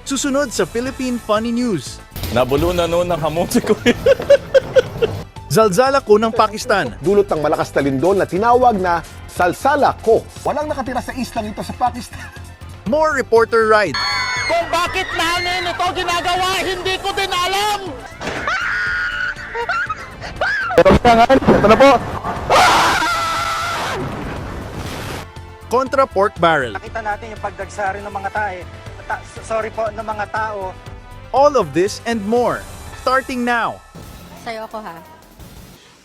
Susunod sa Philippine Funny News. Nabulo na noon ng hamon si Kuya. Zalzala ko ng Pakistan. Dulot ng malakas na lindol na tinawag na Salsala ko. Walang nakatira sa islang ito sa Pakistan. More reporter ride. Kung bakit namin ito ginagawa, hindi ko din alam! Ito na po. Contra pork barrel. Nakita natin yung pagdagsari ng mga ng mga tao. All of this and more. Starting now. Sa'yo ako ha.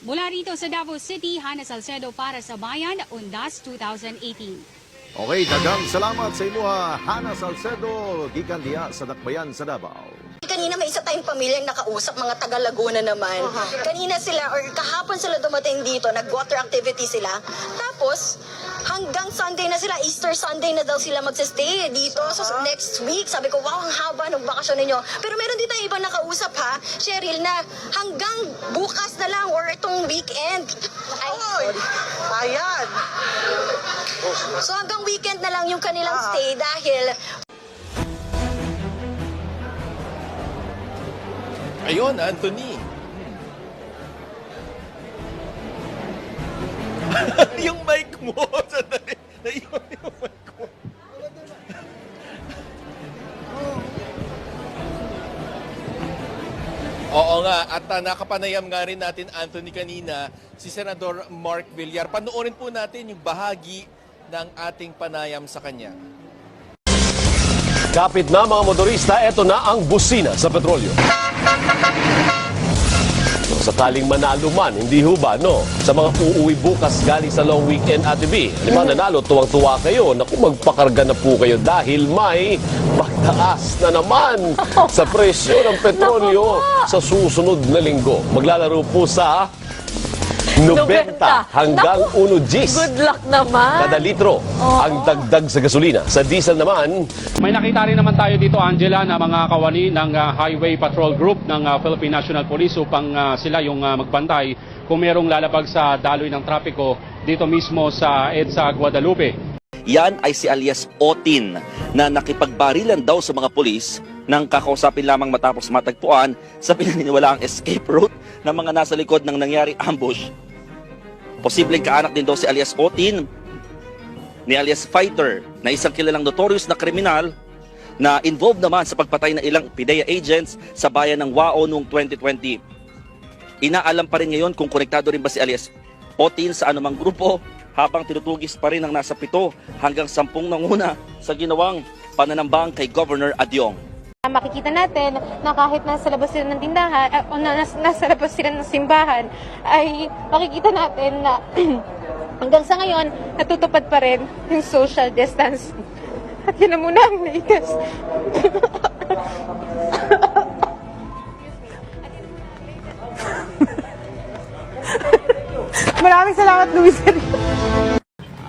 Mula rito sa Davao City, Hana Salcedo para sa Bayan, Undas 2018. Okay, daghang salamat sa imo Hana Salcedo, gikan diha sa Dakbayan sa Davao. Kanina may isa tayong pamilyang nakausap, mga taga Laguna naman. Kanina sila, or kahapon sila dumating dito, nag-water activity sila. Tapos, hanggang Sunday na sila, Easter Sunday na daw sila magsistay dito. So, next week, sabi ko, wow, ang haba ng bakasyon ninyo. Pero meron din tayong ibang nakausap ha, Cheryl, na hanggang bukas na lang or itong weekend. Ayan! So, hanggang weekend na lang yung kanilang stay dahil Ayun, Anthony. Yung mic mo. Sandali. Naiwan yung mic mo. Oo nga, at nakapanayam nga rin natin, Anthony, kanina, si Senador Mark Villar. Panoorin po natin yung bahagi ng ating panayam sa kanya. Kapit na mga motorista, eto na ang busina sa petrolyo. So, sakaling manalo man, hindi ho ba, no? Sa mga uuwi bukas galing sa long weekend, Ate B, di ba nanalo, tuwang-tuwa kayo. Naku, magpakarga na po kayo dahil may pagtaas na naman sa presyo ng petrolyo sa susunod na linggo. Maglalaro po sa 90 hanggang 1 Gs. Good luck naman. Kada litro ang dagdag sa gasolina. Sa diesel naman, may nakita rin naman tayo dito, Angela, na mga kawani ng Highway Patrol Group ng Philippine National Police upang sila yung magbantay kung merong lalabag sa daloy ng trapiko dito mismo sa EDSA Guadalupe. Yan ay si alias Otin na nakipagbarilan daw sa mga pulis nang kakausapin lamang matapos matagpuan sa pinaniniwalaang escape route ng mga nasa likod ng nangyaring ambush. Posibleng kaanak din daw si alias Otin ni alias Fighter na isang kilalang notorious na kriminal na involved naman sa pagpatay ng ilang PIDEA agents sa bayan ng Wao noong 2020. Inaalam pa rin ngayon kung konektado rin ba si alias Otin sa anumang grupo habang tinutugis pa rin ang nasa 7 hanggang 10 nanguna sa ginawang pananambang kay Governor Adyong. Makikita natin na kahit nasa labas sila ng tindahan o nasa labas sila ng simbahan, ay makikita natin na hanggang sa ngayon natutupad pa rin yung social distancing. At yun na muna ang latest. Maraming salamat, Luis.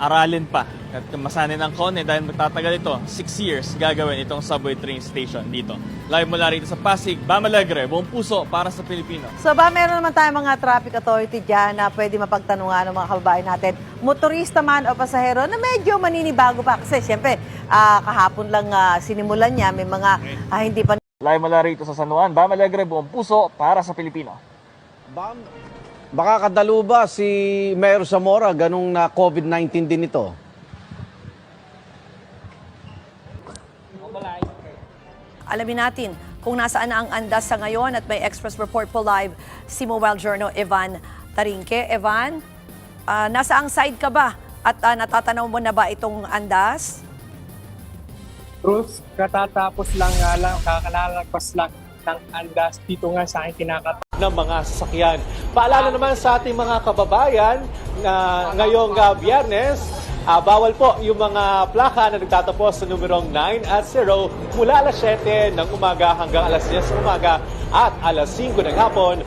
Aralin pa at masanin ang KONE dahil magtatagal ito, 6 years gagawin itong subway train station dito. Live mula rito sa Pasig, Bam Alegre, buong puso para sa Pilipino. So ba, meron naman tayong mga traffic authority dyan na pwede mapagtanungan ng mga kababayan natin, motorista man o pasahero, na medyo maninibago pa. Kasi siyempre, kahapon lang sinimulan niya, may mga hindi pa... Live mula rito sa San Juan, Bam Alegre, buong puso para sa Pilipino. Baka kadalo ba si Mayor Zamora ganung na COVID-19 din ito? Alamin natin kung nasaan na ang andas sa ngayon at may Express Report po live si Mobile Journal Evan Tarinque. Evan, nasa ang side ka ba? At natatanaw mo na ba itong andas? Bruce, katatapos lang kakalalagpas lang ng andas dito nga sa aking kinakatawa ng mga sasakyan. Paalala naman sa ating mga kababayan na ngayong Biyernes, bawal po yung mga plaka na nagtatapos sa numerong 9 at 0 mula alas 7 ng umaga hanggang alas 10 ng umaga at alas 5 ng hapon.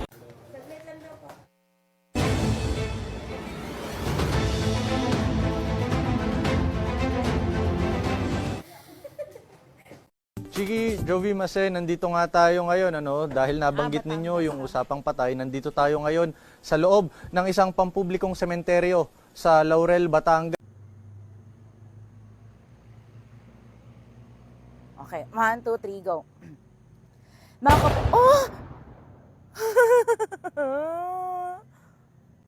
Chiki, Jovi Mase, nandito nga tayo ngayon dahil nabanggit ninyo yung usapang patay. Nandito tayo ngayon sa loob ng isang pampublikong sementeryo sa Laurel, Batangas. Okay. 1, 2, 3, go. Mga oh!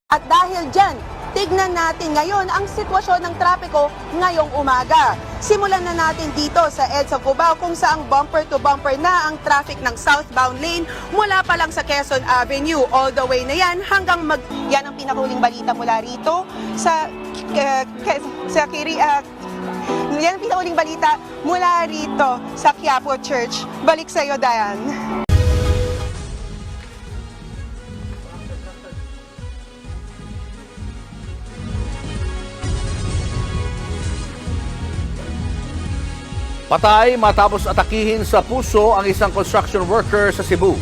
At dahil dyan, tignan natin ngayon ang sitwasyon ng trapiko ngayong umaga. Simulan na natin dito sa EDSA Cubao kung saang bumper to bumper na ang traffic ng southbound lane mula pa lang sa Quezon Avenue. All the way na yan hanggang yan ang pinakahuling balita mula rito sa yan ang pinakahuling balita mula rito sa Quiapo Church. Balik sa iyo, Diane. Patay matapos atakihin sa puso ang isang construction worker sa Cebu.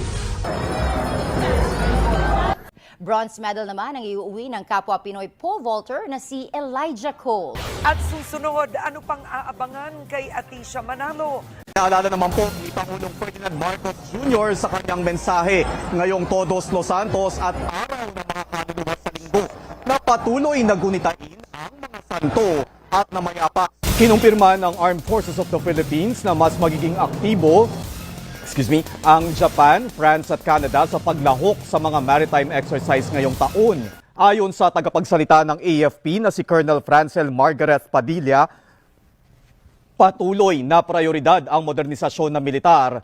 Bronze medal naman ang iuuwi ng kapwa Pinoy pole vaulter na si Elijah Cole. At susunod, ano pang aabangan kay Atisha Manalo? Naalala naman po ni Pangulong Ferdinand Marcos Jr. sa kanyang mensahe ngayong Todos Los Santos at Araw ng mga Kaluluwa sa Linggo na patuloy na gunitain ang mga santo at namayapa. Kinumpirma ng Armed Forces of the Philippines na mas magiging aktibo ang Japan, France at Canada sa paglahok sa mga maritime exercise ngayong taon. Ayon sa tagapagsalita ng AFP na si Colonel Francel Margaret Padilla, patuloy na prioridad ang modernisasyon ng militar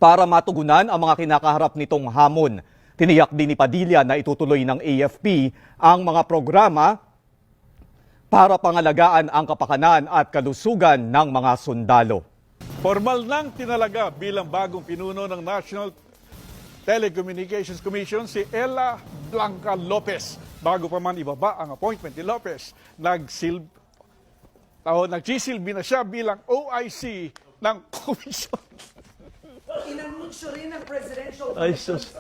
para matugunan ang mga kinakaharap nitong hamon. Tiniyak din ni Padilla na itutuloy ng AFP ang mga programa para pangalagaan ang kapakanan at kalusugan ng mga sundalo. Formal nang tinalaga bilang bagong pinuno ng National Telecommunications Commission si Ella Blanca Lopez. Bago pa man ibaba ang appointment ni Lopez, nagsisilbi na siya bilang OIC ng Commission. Inanunsyo rin ng Presidential Ay, sus.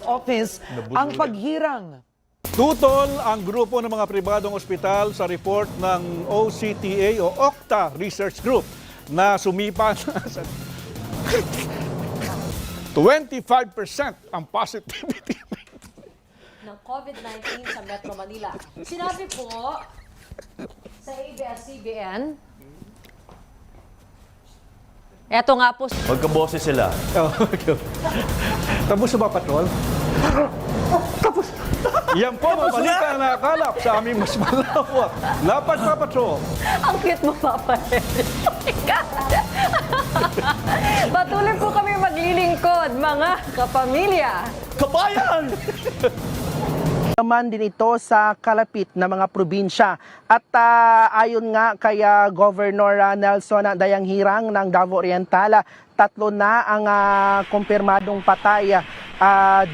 Office ang paghirang. Tutol ang grupo ng mga pribadong ospital sa report ng OCTA o Octa Research Group na sumipa sa 25% ang positivity ng COVID-19 sa Metro Manila. Sinabi po sa ABS-CBN, eto nga po. Magkaboses sila. Tapos ba, Patrol? Tapos, yan po ang balita na nakalap sa aming mas malawak. Lapat pa, Patrol. Ang cute mo, Papa. Patuloy po kami maglilingkod, mga kapamilya. Kabayan! Naman din ito sa kalapit na mga probinsya. At ayon nga kay Governor Nelson Dayanghirang ng Davao Oriental, 3 na ang kumpirmadong patay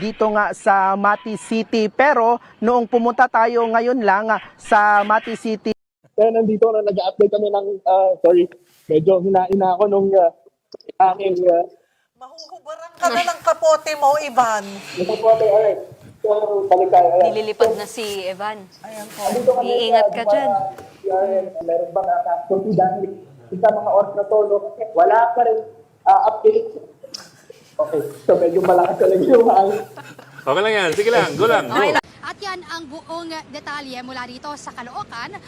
dito nga sa Mati City. Pero noong pumunta tayo ngayon lang sa Mati City. Kaya nandito na nag-update kami ng, medyo hinaina ako nung aking... Mahuhubaran ka na ng kapote mo, Ivan. Kapote, alright. Nililipad na si Evan. Iingat ka dyan. Meron ba nakakasunti dahil sa mga oras na to, wala pa rin update. Okay, so medyo malakas talaga yung Okay lang yan, sige lang, go lang. Okay lang. At yan ang buong detalye mula rito sa Caloocan.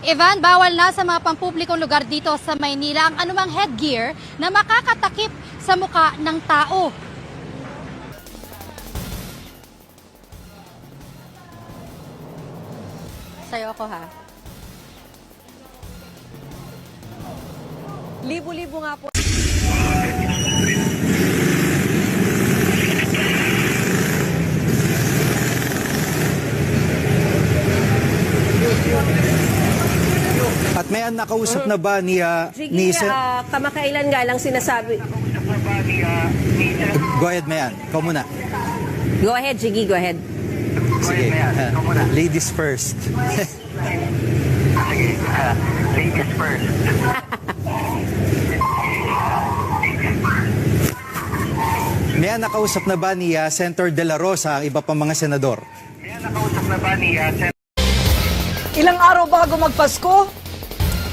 Evan, bawal na sa mga pampublikong lugar dito sa Maynila ang anumang headgear na makakatakip sa muka ng tao. Sa'yo ako, ha? Libo-libo nga po. At may nakausap na ba ni Kamakailan nga lang sinasabi. Go ahead, Mayan. Ikaw muna. Go ahead, Jiggy, go ahead. Sige. Ladies first. Ladies first. May nakausap na ba ni Senator De La Rosa ang iba pang mga senador? May nakausap na ba ni Ilang araw bago magpasko,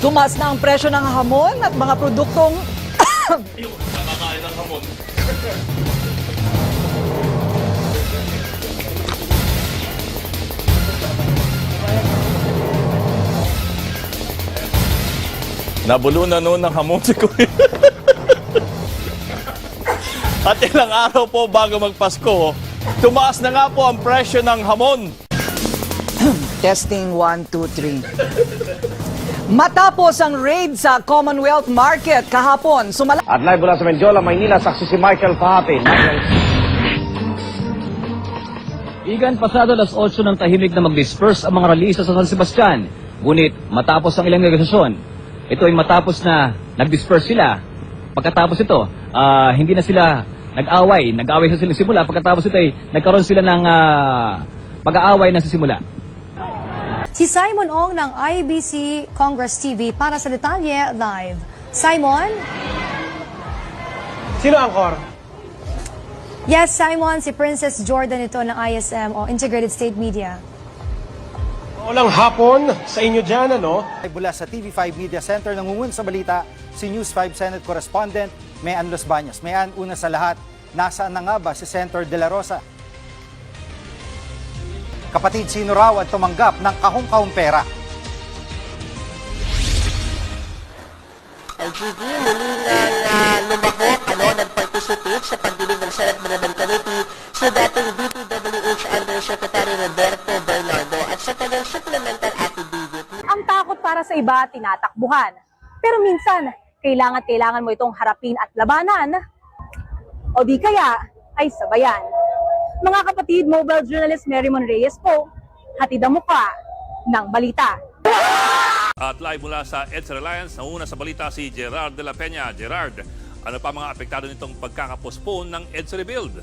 tumaas na ang presyo ng hamon at mga produktong Nakakain ng hamon. Nabulunan noon ng hamon si Kuya. At ilang araw po bago magpasko, tumaas na nga po ang presyo ng hamon. Testing 1, 2, 3. Matapos ang raid sa Commonwealth Market kahapon, At live mula sa Mendiola, Maynila, saksi si Michael Pahapi. Igan, pasado alas 8 ng tahimik na mag-disperse ang mga ralisa sa San Sebastian. Ngunit matapos ang ilang negosasyon, ito ay matapos na nag-disperse sila. Pagkatapos ito, hindi na sila nag-away sa sila simula. Pagkatapos ito ay nagkaroon sila ng pag-aaway na sa simula. Si Simon Ong ng IBC Congress TV para sa Detalye Live. Simon? Sino angkor? Yes, Simon, si Princess Jordan ito ng ISM o Integrated State Media. Walang hapon sa inyo dyan, ano? Mula sa TV5 Media Center, nangungun sa balita, si News 5 Senate Correspondent Mayan Los Baños. Mayan, una sa lahat, nasaan na nga ba si Senator De La Rosa? Kapatid, sino raw ang tumanggap ng kahong-kahong pera? LGD, muli nga lumahok, nag-participate sa pagdinig ng Senate Management Committee sa dating DPWH Undersecretary Roberto Bernardo at sa kanyang supplemental affidavit. Ang takot para sa iba, tinatakbuhan. Pero minsan, kailangan mo itong harapin at labanan. O di kaya, ay sabayan. Mga kapatid, mobile journalist Merrimon Reyes po, hatid ang mukha ng balita. At live mula sa EDSA Reliance, nauna sa balita si Gerard de la Peña. Gerard, ano pa mga apektado nitong pagkakapospone ng EDSA Rebuild?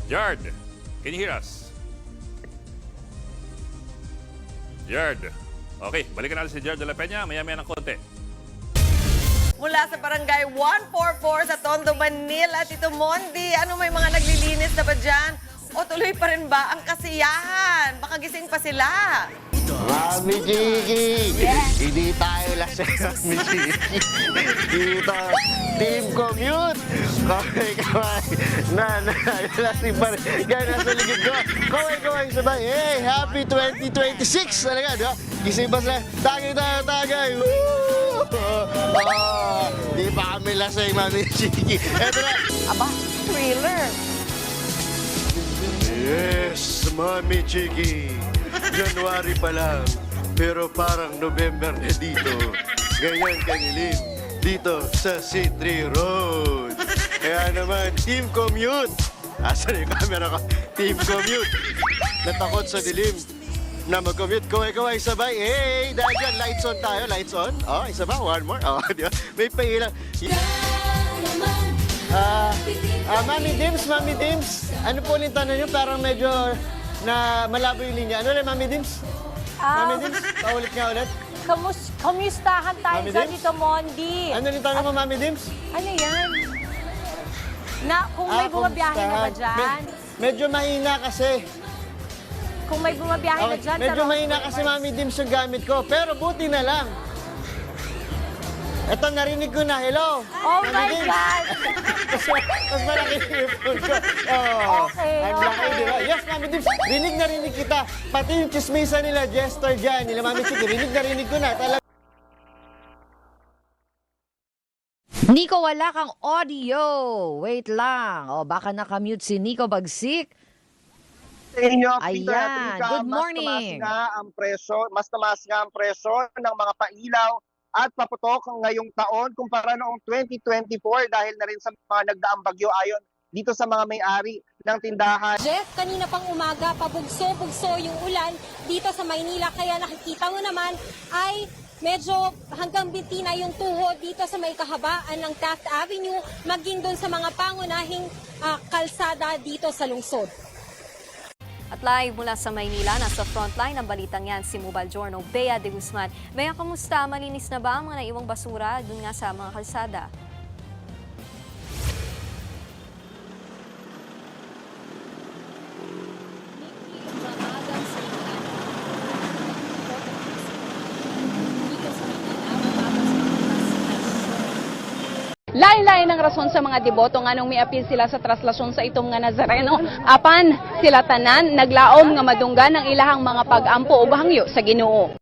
Gerard, can you hear us? Gerard. Okay, balikan natin si Gerard de la Peña. Maya-maya ng konti. Mula sa Barangay 144 sa Tondo, Manila, Tito Mondi, ano may mga naglilinis na ba dyan? O tuloy pa rin ba ang kasiyahan? Baka gising pa sila. Mami Chiki! Hindi tayo lasing, Mami Chiki. Dito, Team Commute! Kaway-kaway! Lasing pa rin. Kaya nasa ligid ko. Kaway-kaway sabay. Hey, happy 2026! Talaga, di ba? Gising pa sila. Tagay! Woo! Di pa kami lasing, Mami Chiki. Eto na. Aba, thriller. Yes, Mami Chiki. January pa lang, pero parang November na dito. Ganyan kanilim dito sa C3 Road. Kaya naman, Team Commute. Asan yung camera ko? Team Commute. Natakot sa dilim na mag-commute. Kaway-kaway sabay. Hey, dahil dyan, lights on tayo. Lights on. Oh, isa ba? One more. Oh, di ba? May pahilang. Mami Dims, ano po ulit tanong nyo? Parang medyo na malabo yung linya. Ano ulit, Mami Dims? Mami Dims, paulit nga ulit. Kamustahan tayo Mami sa Dims? Tito Mondi. Ano ulit tanong mo, Mami Dims? Ano yan? Kung may bumabiyahe na ba dyan? Medyo mahina kasi. Kung may bumabiyahe na dyan, Medyo mahina kasi, Mami Dims, yung gamit ko. Pero buti na lang. Eto, narinig ko na. Hello? Oh my God! Mas malaki yung phone ko. Oh, Okay, ang laki, di ba? Yes, Mami Dims, rinig na rinig kita. Pati yung chismisa nila, Jester dyan, nila Mami Chiki, rinig ko na. Talaga. Nico, wala kang audio. Wait lang. O, baka nakamute si Nico Bagsik. Sa inyo, Ayan, good morning. Mas tamas nga ang presyo ng mga pailaw at paputok ngayong taon kumpara noong 2024 dahil na rin sa mga nagdaang bagyo ayon dito sa mga may-ari ng tindahan. Jeff, kanina pang umaga, pabugso-bugso yung ulan dito sa Maynila. Kaya nakikita mo naman ay medyo hanggang binti na yung tuhod dito sa may kahabaan ng Taft Avenue, maging doon sa mga pangunahing kalsada dito sa lungsod. At live mula sa Maynila, nasa frontline ng balitang yan si Mobile Journal, Bea de Guzman. Bea, kamusta? Malinis na ba ang mga naiwang basura dun nga sa mga kalsada? Lain-lain ang rason sa mga deboto nga nung may apil sila sa traslasyon sa itong nga Nazareno. Apan sila tanan naglaom nga madunggan ang ilahang mga pag-ampo o hangyo sa Ginoo.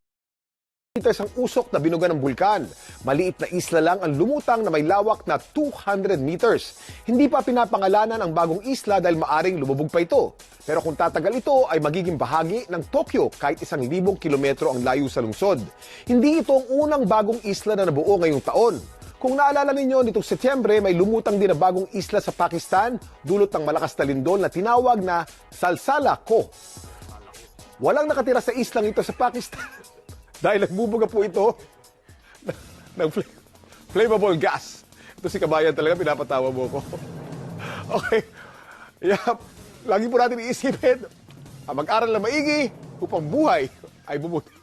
Ito isang usok na binuga ng bulkan. Maliit na isla lang ang lumutang na may lawak na 200 meters. Hindi pa pinapangalanan ang bagong isla dahil maaring lumubog pa ito. Pero kung tatagal ito ay magiging bahagi ng Tokyo kahit 1,000 kilometro ang layo sa lungsod. Hindi ito ang unang bagong isla na nabuo ngayong taon. Kung naalala ninyo, nitong Setyembre may lumutang din na bagong isla sa Pakistan dulot ng malakas na lindol na tinawag na Salsala Ko. Walang nakatira sa islang ito sa Pakistan. Dahil nagbubuga po ito ng flammable gas. Ito si Kabayan talaga, pinapatawa mo ko. Okay. Yeah. Lagi po natin iisipin, mag-aral na maigi upang buhay ay bumuti.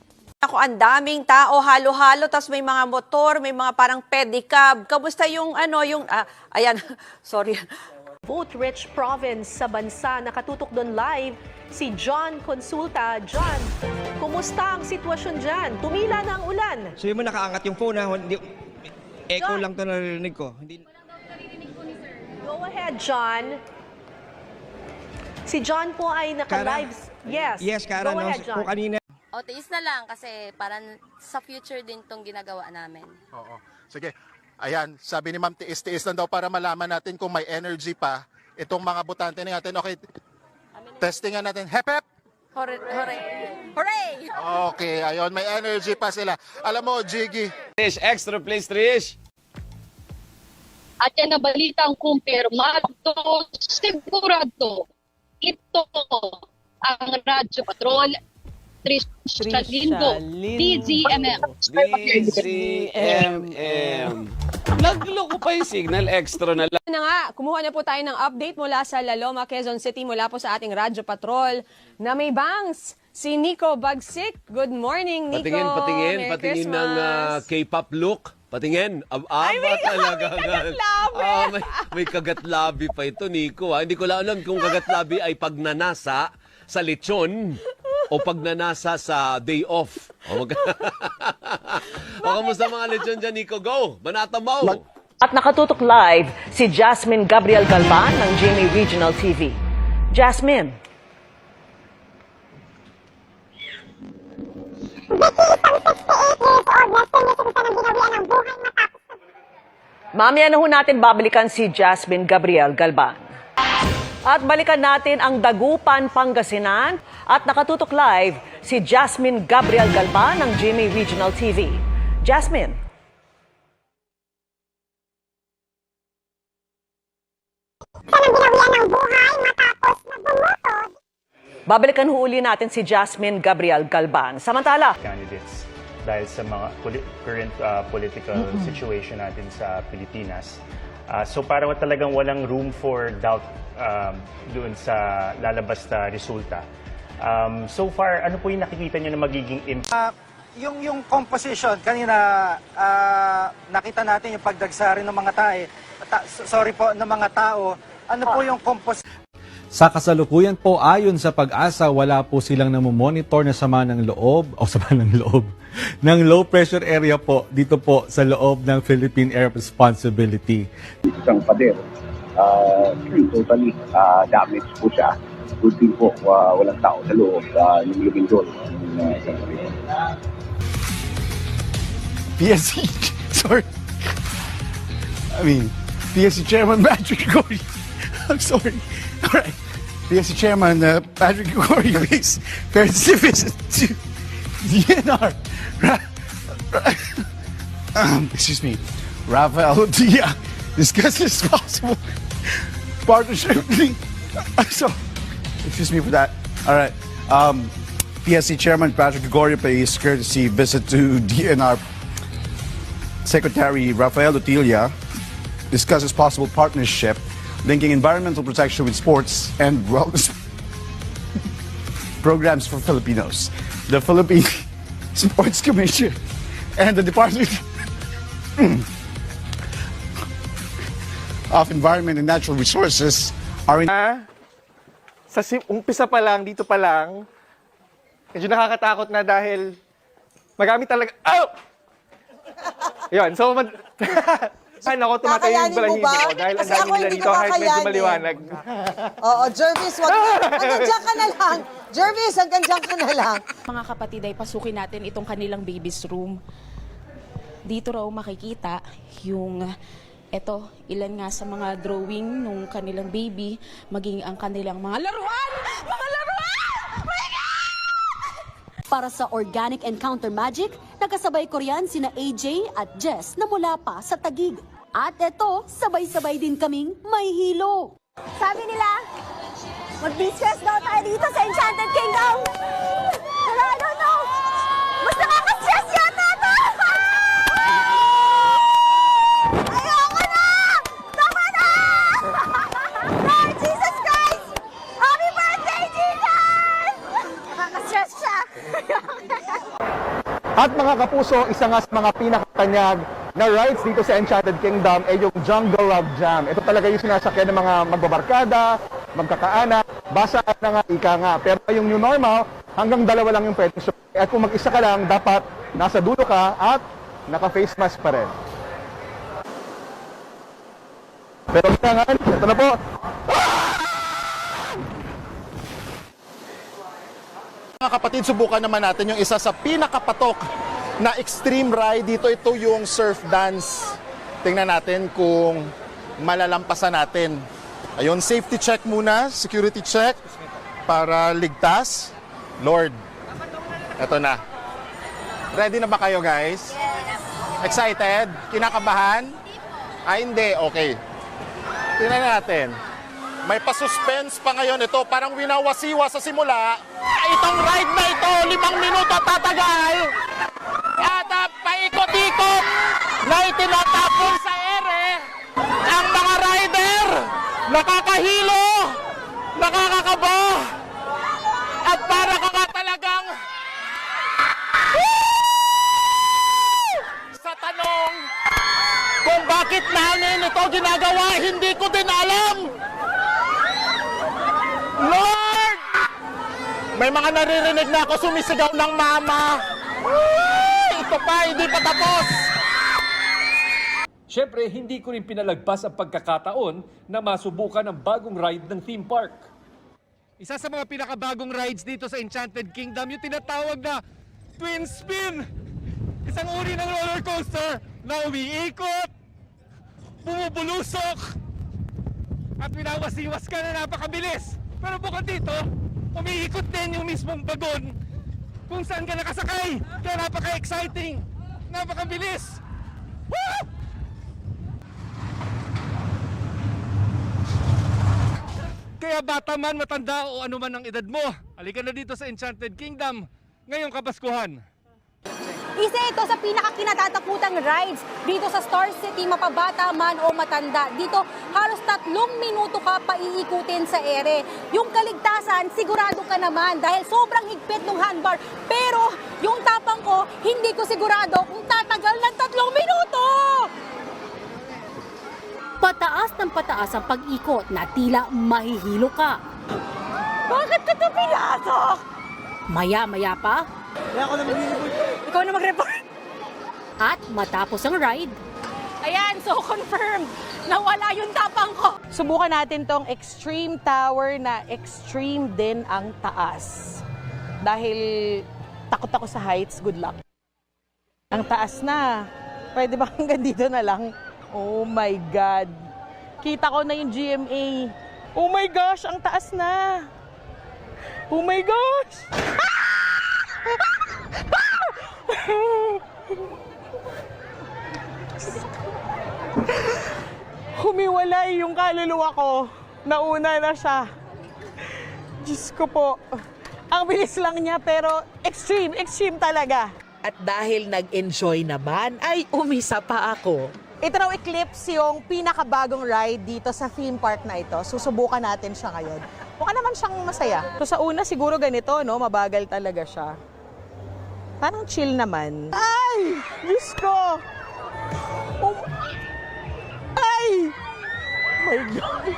Ako, ang daming tao, halo-halo, tas may mga motor, may mga parang pedicab. Kamusta yung ayan, sorry. Vote-rich province sa bansa, nakatutok doon live si John Consulta. John, kumusta ang sitwasyon dyan? Tumila na ang ulan. So yun mo nakaangat yung phone ha? Hindi, echo John, lang to narinig ko. Hindi... Go ahead, John. Si John po ay naka-live. Yes. Yes, Kara. Go ahead, John. Kung kanina. O, tiis na lang kasi parang sa future din tong ginagawa namin. Oo. Sige. Ayan, sabi ni Ma'am, tiis-tiis lang daw para malaman natin kung may energy pa itong mga botante natin. Okay, testingan natin. Hep, hep! Hooray! Hooray! Okay, ayun, may energy pa sila. Alam mo, Jiggy. Trish, extra please, Trish. At yan na balitang kumpirmado, sigurado, ito ang Radyo Patrol, Trish Lindo, DZMM. DZMM. Nagloko pa yung signal, extra na lang. Na nga, kumuha na po tayo ng update mula sa Laloma, Quezon City, mula po sa ating Radyo Patrol na may bangs. Si Nico Bagsik. Good morning, Nico. Patingin ng K-pop look. Patingin. Ay, may talaga. kagatlabi. May kagatlabi pa ito, Nico. Hindi ko lang alam kung kagatlabi ay pagnanasa sa lechon o pagnanasa sa day off. O kamusta mga lechon dyan, Nico? Go! Banata mo! At nakatutok live si Jasmine Gabriel Galban ng GMA Regional TV. Jasmine. Mamaya na ho natin babalikan si Jasmine Gabriel Galban. At balikan natin ang Dagupan, Pangasinan. At nakatutok live si Jasmine Gabriel Galban ng GMA Regional TV. Jasmine. Babalikan ho uli natin si Jasmine Gabriel Galban. Samantala, candidates dahil sa mga current political situation natin sa Pilipinas. So parang talagang walang room for doubt doon sa lalabas na resulta. So far, ano po yung nakikita nyo na magiging impact? Yung composition, kanina nakita natin yung pagdagsa rin ng mga ng mga tao. Ano po yung composition? Sa kasalukuyan po, ayon sa Pag-asa, wala po silang namomonitor na sama ng loob ng low pressure area po dito po sa loob ng Philippine Air Responsibility. Isang pader, totally damaged po siya. Good thing po, walang tao sa loob, yung lindol. PSC, sorry. PSC Chairman Patrick Gregorio. I'm sorry. All right. PSC Chairman Patrick Gregorio makes courtesy visit to DNR. Excuse me. Rafael Dia discusses possible partnership. So, excuse me for that. All right. PSC Chairman Patrick Gregorio pays courtesy visit to DNR Secretary Rafael Otilia, discusses possible partnership linking environmental protection with sports and wellness programs for Filipinos. The Philippine Sports Commission and the Department of Environment and Natural Resources are in... Sa umpisa pa lang, dito pa lang, medyo nakakatakot na dahil magamit talaga... Oh! Yun, so Ay, naku, tumatay yung Kakayanin mo balahibo ba? ko dahil ang Kasi dami ako nila hindi dito ko kahit medyo kakayanin. maliwanag. Oo, Jervis, wag na. Hanggang dyan ka na lang. Jervis, hanggang dyan ka na lang. Mga kapatid ay pasukin natin itong kanilang baby's room. Dito raw makikita yung ilan nga sa mga drawing nung kanilang baby, maging ang kanilang mga laruan! Mga laruan! Para sa Organic Encounter Magic, nakasabay ko riyan sina AJ at Jess na mula pa sa Taguig. At eto, sabay-sabay din kaming may hilo. Sabi nila, mag-distress daw tayo dito sa Enchanted Kingdom. Pero I don't know, mas nakaka-stress yata ito! Ayoko na! Tama na! Lord Jesus Christ! Happy birthday, Jesus! Nakaka-stress siya. At mga kapuso, isa nga sa mga pinakatanyag na rides dito sa Enchanted Kingdom ay yung Jungle Love Jam. Ito talaga yung sinasakyan ng mga magbabarkada, magkakaanak, basa na nga, ika nga. Pero yung new normal, hanggang 2 lang yung pwedeng sumakay. At kung mag-isa ka lang, dapat nasa dulo ka at naka-face mask pa rin. Pero nga, ito na po. Mga kapatid, subukan naman natin yung isa sa pinakapatok na extreme ride dito. Ito yung surf dance. Tingnan natin kung malalampasan natin. Ayun, safety check muna, security check para ligtas. Lord, eto na. Ready na ba kayo, guys? Excited? Kinakabahan? Ay, hindi. Okay. Tingnan natin. May pa-suspense pa ngayon ito. Parang winawasiwa sa simula. Itong ride na ito, 5 minuto tatagal. At paikot-ikot na itinatapon sa ere ang mga rider. Nakakahilo, nakakakaba. At para ka nga talagang sa tanong kung bakit namin ito ginagawa, hindi ko din alam. Lord! May mga naririnig na ako sumisigaw ng mama. Ito pa, hindi pa tapos. Siyempre, hindi ko rin pinalagpas ang pagkakataon na masubukan ang bagong ride ng theme park. Isa sa mga pinakabagong rides dito sa Enchanted Kingdom, yung tinatawag na Twin Spin. Isang uri ng roller coaster na umiikot, bumubulusok, at winawasiwas ka na napakabilis. Pero bukod dito, umiikot din yung mismong bagon kung saan ka nakasakay. Kaya napaka-exciting, napakabilis. Woo! Kaya bata man, matanda o ano man ang edad mo, halika na dito sa Enchanted Kingdom ngayong Kapaskuhan. Isa ito sa pinakakinatatakutang rides dito sa Star City, mapabata man o matanda. Dito halos 3 minuto ka paiikutin sa ere. Yung kaligtasan, sigurado ka naman dahil sobrang higpit ng handbar. Pero yung tapang ko, hindi ko sigurado kung tatagal ng 3 minuto! Pataas ng pataas ang pag-ikot na tila mahihilo ka. Bakit ka ito pinasok? Maya-maya pa, Ikaw na mag-report. at matapos ang ride, Ayan, so confirmed. Nawala yung tapang ko. Subukan natin tong extreme tower na extreme din ang taas. Dahil takot ako sa heights, good luck. Ang taas na. Pwede ba hanggang dito na lang? Oh my God. Kita ko na yung GMA. Oh my gosh, ang taas na. Oh my gosh. Humiwalay yung kaluluwa ko. Nauna na siya. Diyos ko po. Ang bilis lang niya pero extreme, extreme talaga. At dahil nag-enjoy naman, ay umisa pa ako. Ito raw Eclipse yung pinakabagong ride dito sa theme park na ito. Susubukan natin siya ngayon. Mukha naman siyang masaya. So sa una siguro ganito, no? Mabagal talaga siya. Parang chill naman. Ay! Diyos ko! Oh, ay! My God!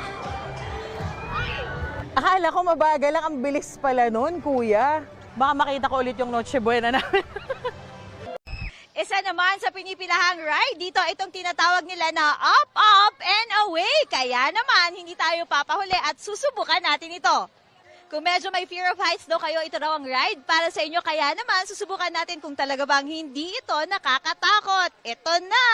Akala ko mabagal lang, ang bilis pala nun, kuya. Baka makita ko ulit yung Noche Buena namin. Isa naman sa pinipilahang ride dito, itong tinatawag nila na up, up, and away. Kaya naman, hindi tayo papahuli at susubukan natin ito. Kung medyo may fear of heights daw kayo, ito raw ang ride para sa inyo. Kaya naman, susubukan natin kung talaga bang hindi ito nakakatakot. Ito na!